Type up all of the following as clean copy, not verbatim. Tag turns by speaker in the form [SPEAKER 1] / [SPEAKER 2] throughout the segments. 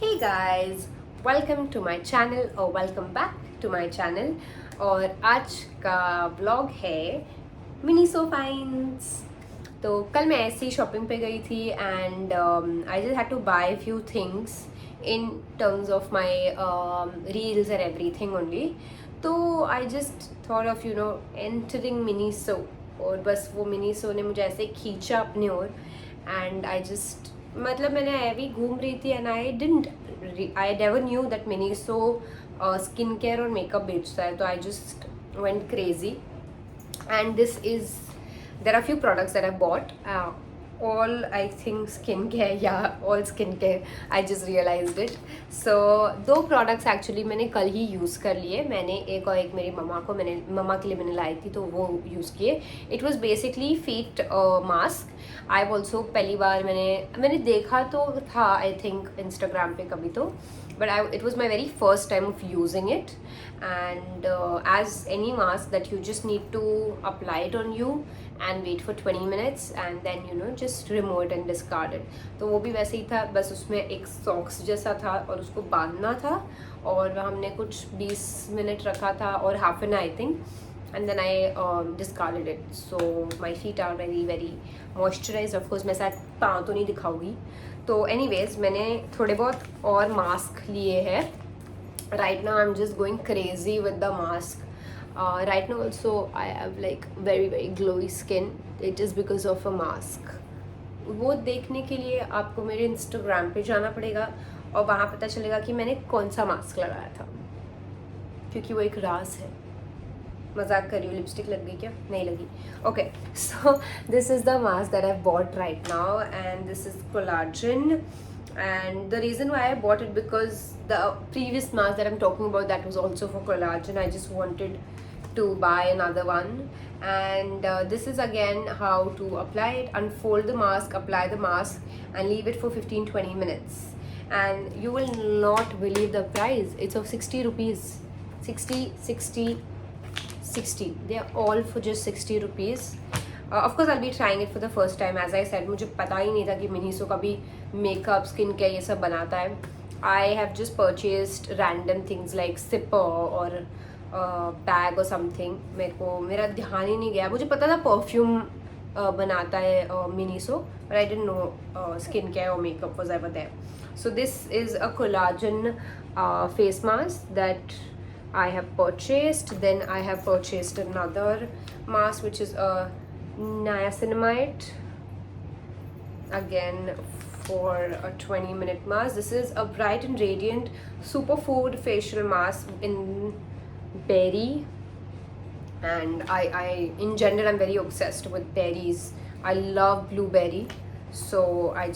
[SPEAKER 1] Hey guys, welcome to my channel or welcome back to my channel. और आज का vlog है mini सो fines. तो कल मैं ऐसी शॉपिंग पे गई थी and I just had to buy few things in terms of my reels and everything only. तो I just thought of entering Miniso. और बस वो मिनी सो ने मुझे ऐसे खींचा अपने ओर एंड आई जस्ट मतलब मैंने अभी घूम रही थी and I never knew that mini so skin care और मेकअप बेचता है. तो I just went crazy and this is there are few products that I bought, all I think skincare, yeah, all skincare. I just realized it. So दो products actually मैंने कल ही use कर लिए. मैंने एक और एक मेरी मम्मा के लिए मैंने लाई थी तो वो यूज़ किए. It was basically feet mask. I've also पहली बार मैंने देखा तो था I think Instagram पे कभी तो, but it was my very first time of using it. And as any mask that you just need to apply it on you and wait for 20 minutes and then just remove it and discard it. तो वो भी वैसे ही था, बस उसमें एक socks जैसा था और उसको बांधना था और हमने कुछ 20 मिनट रखा था और half an I think and then I discarded it. So my feet are very very moisturized. Of course मैं शायद पाँव तो नहीं दिखाऊंगी. तो anyways मैंने थोड़े बहुत और मास्क लिए हैं. Right now I'm just going crazy with the mask. Right now also I have like very very glowy skin. It is because of a mask. वो देखने के लिए आपको मेरे Instagram पे जाना पड़ेगा और वहाँ पता चलेगा कि मैंने कौन सा मास्क लगाया था, क्योंकि वो एक राज है. मजाक कर रही हूँ. लिपस्टिक लग गई क्या? नहीं लगी. Okay, so this is the mask that I bought right now and this is collagen. And the reason why I bought it because the previous mask that I'm talking about, that was also for collagen. I just wanted to buy another one. And this is again how to apply it. Unfold the mask, apply the mask and leave it for 15-20 minutes. And you will not believe the price. It's of 60 rupees. 60. They are all for just 60 rupees. Of course I'll be trying it for the first time. As I said, मुझे पता ही नहीं था कि Miniso का भी makeup skin care ये सब बनाता है. I have just purchased random things like zipper और bag or something. मेरा ध्यान ही नहीं गया. मुझे पता था परफ्यूम बनाता है Miniso, but I didn't know skin care or makeup was ever there. So this is a collagen face mask that I have purchased. Then I have purchased another mask which is a niacinamide, again for a 20-minute mask. This is a bright and radiant superfood facial mask in berry, and I in general I'm very obsessed with berries. I love blueberry, so it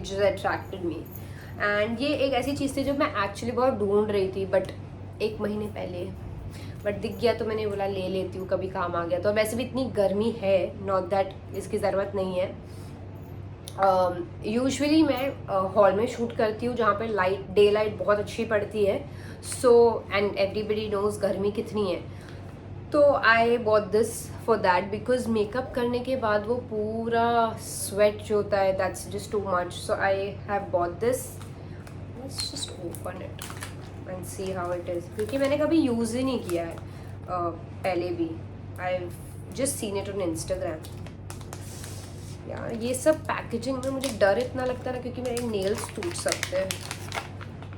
[SPEAKER 1] just attracted me. And ये एक ऐसी चीज़ थी जो मैं actually बहुत ढूंढ रही थी, बट एक महीने पहले बट दिख गया तो मैंने बोला ले लेती हूँ, कभी काम आ गया तो. वैसे भी इतनी गर्मी है, नॉट दैट इसकी ज़रूरत नहीं है. यूजुअली मैं हॉल में शूट करती हूँ जहाँ पे डे लाइट बहुत अच्छी पड़ती है. सो एंड एवरीबडी नोज गर्मी कितनी है. तो I bought this for that because makeup करने के बाद वो पूरा स्वेट जो होता है, that's just too much. So I have bought this. Let's just open it and see how it is, क्योंकि मैंने कभी यूज़ ही नहीं किया है पहले भी. I've just seen it on Instagram. यार ये सब पैकेजिंग में मुझे डर इतना लगता है ना, क्योंकि मेरे नेल्स टूट सकते हैं.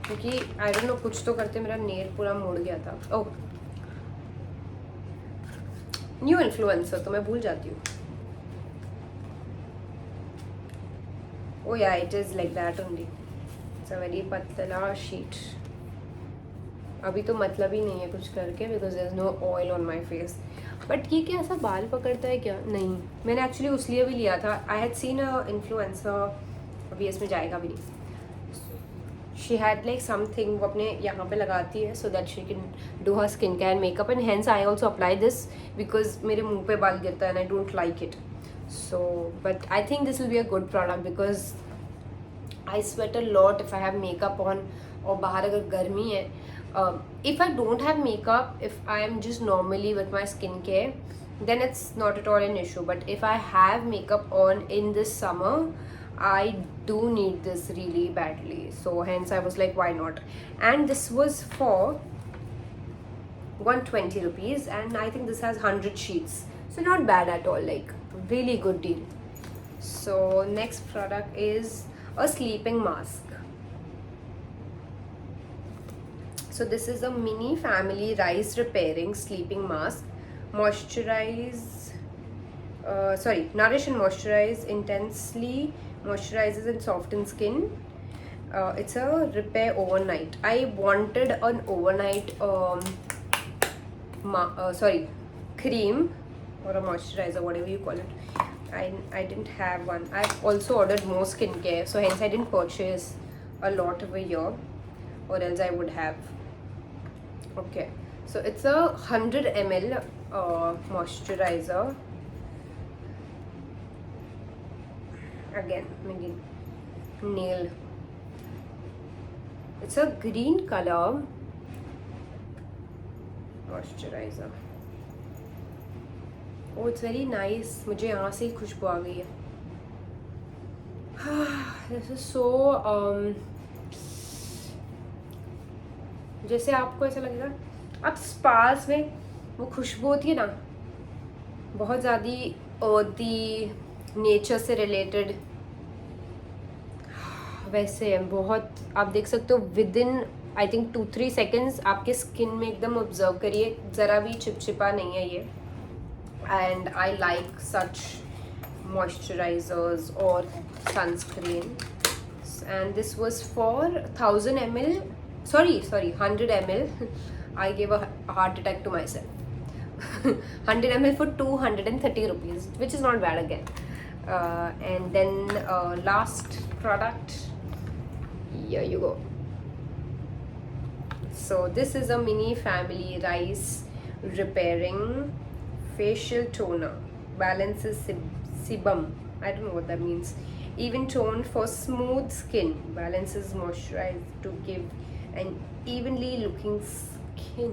[SPEAKER 1] क्योंकि आई डोंट नो कुछ तो करते मेरा नेल पूरा मुड़ गया था. ओह, न्यू इन्फ्लुएंसर तो मैं भूल जाती हूँ. Oh yeah, it is like that only. It's a very पतला शीट. अभी तो मतलब ही नहीं है कुछ करके because there is no oil on my face. But ये क्या ऐसा बाल पकड़ता है क्या? नहीं, मैंने एक्चुअली उस लिए भी लिया था. I had seen a influencer, अभी इसमें जाएगा भी नहीं. शी हैड लाइक समथिंग वो अपने यहाँ पे लगाती है so that she can do her skin care and makeup. And hence I also apply this because मेरे मुँह पे बाल गिरता है and I don't like it. So but I think this will be a good product because I sweat a lot if I have makeup on. और बाहर अगर गर्मी है, if I don't have makeup, if I am just normally with my skincare, then it's not at all an issue. But if I have makeup on in this summer, I do need this really badly, so hence I was like, why not? And this was for 120 rupees, and I think this has 100 sheets, so not bad at all, like really good deal. So next product is a sleeping mask. So this is a mini family rice repairing sleeping mask. Nourish and moisturize intensely, moisturizes and softens skin. It's a repair overnight. I wanted an overnight cream or a moisturizer, whatever you call it. I didn't have one. I've also ordered more skincare, so hence I didn't purchase a lot over here, or else I would have. Okay, so it's a 100 ml moisturizer. Again, nail. It's a green color moisturizer. Oh, it's very nice. मुझे यहाँ से ही खुशबू आ गई है. This is so जैसे आपको ऐसा लगेगा आप स्पास में वो खुशबू होती है ना, बहुत ज़्यादा अर्दी, नेचर से रिलेटेड, वैसे बहुत आप देख सकते हो with in I think 2-3 seconds आपके स्किन में एकदम ऑब्जर्व करिए, ज़रा भी चिपचिपा नहीं है ये. And I like such moisturisers और sunscreen. And this was for 1000 ml. Sorry, 100 ml. I gave a heart attack to myself. 100 ml for 230 rupees, which is not bad again. And then last product, here you go. So this is a mini family rice repairing facial toner. Balances sebum. I don't know what that means. Even tone for smooth skin. Balances moisturize to give an evenly looking skin.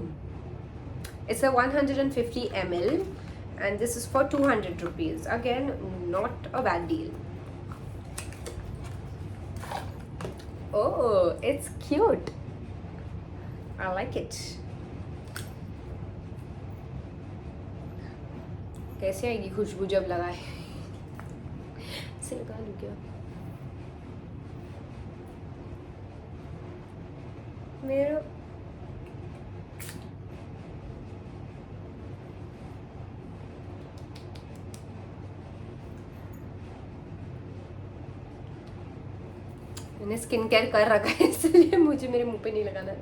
[SPEAKER 1] It's a 150 ml and this is for 200 rupees. Again, not a bad deal. Oh, it's cute. I like it. कैसे आएगी खुशबू जब लगाए? इसे लगा लूँ क्या? मेरा मैंने स्किन केयर कर रखा है, इसलिए मुझे मेरे मुंह पे नहीं लगाना है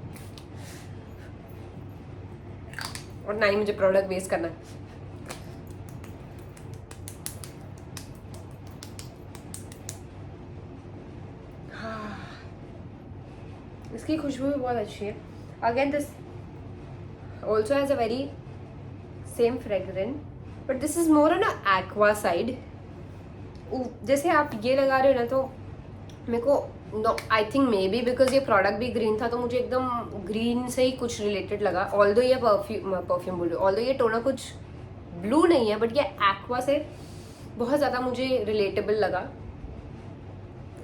[SPEAKER 1] और ना ही मुझे प्रोडक्ट वेस्ट करना है. इसकी खुशबू भी बहुत अच्छी है. Again this also has a very same fragrance, but this is more on a aqua side. जैसे आप ये लगा रहे हो ना, तो मेरे को no I think maybe because ये प्रोडक्ट भी ग्रीन था, तो मुझे एकदम ग्रीन से ही कुछ रिलेटेड लगा. ऑल्दो ये परफ्यूम बोलो, ऑल्दो ये टोनर कुछ ब्लू नहीं है, बट ये एक्वा से बहुत ज़्यादा मुझे रिलेटेबल लगा.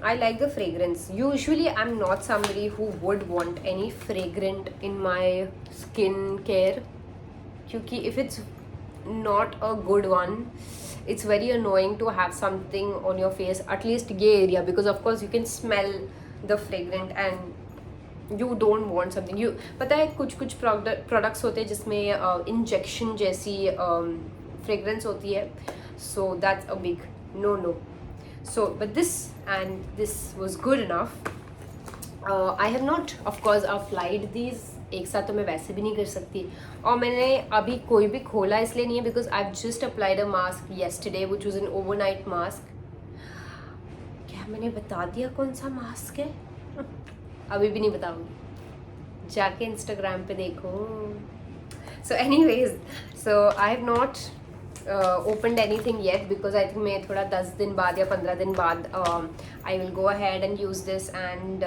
[SPEAKER 1] I like the fragrance. Usually I'm not somebody who would want any fragrant in my skin care, क्योंकि if it's not a good one, it's very annoying to have something on your face, at least ये area, because of course you can smell the fragrant and you don't want something. You पता है कुछ products होते हैं जिसमें injection जैसी fragrance होती है, so that's a big no. So but this was good enough. I have not of course applied these एक साथ, तो मैं वैसे भी नहीं कर सकती, और मैंने अभी कोई भी खोला इसलिए नहीं है because I've just applied a mask yesterday which was an overnight mask. क्या मैंने बता दिया कौन सा मास्क है? अभी भी नहीं बताऊंगी, जाके इंस्टाग्राम पे देखो. So anyways, so I have not opened anything yet, because I think मैं थोड़ा 10 दिन बाद या 15 दिन बाद I will go ahead and use this and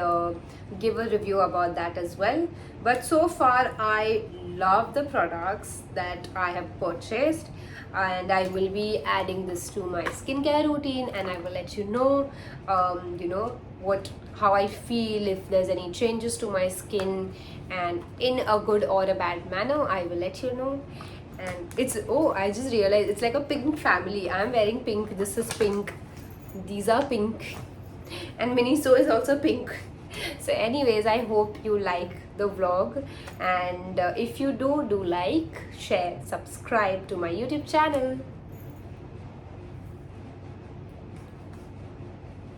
[SPEAKER 1] give a review about that as well. But so far I love the products that I have purchased, and I will be adding this to my skincare routine, and I will let you know how I feel, if there's any changes to my skin, and in a good or a bad manner I will let you know. And it's, oh, I just realized it's like a pink family. I'm wearing pink, this is pink, these are pink, and Miniso is also pink. So anyways, I hope you like the vlog, and if you do like, share, subscribe to my YouTube channel.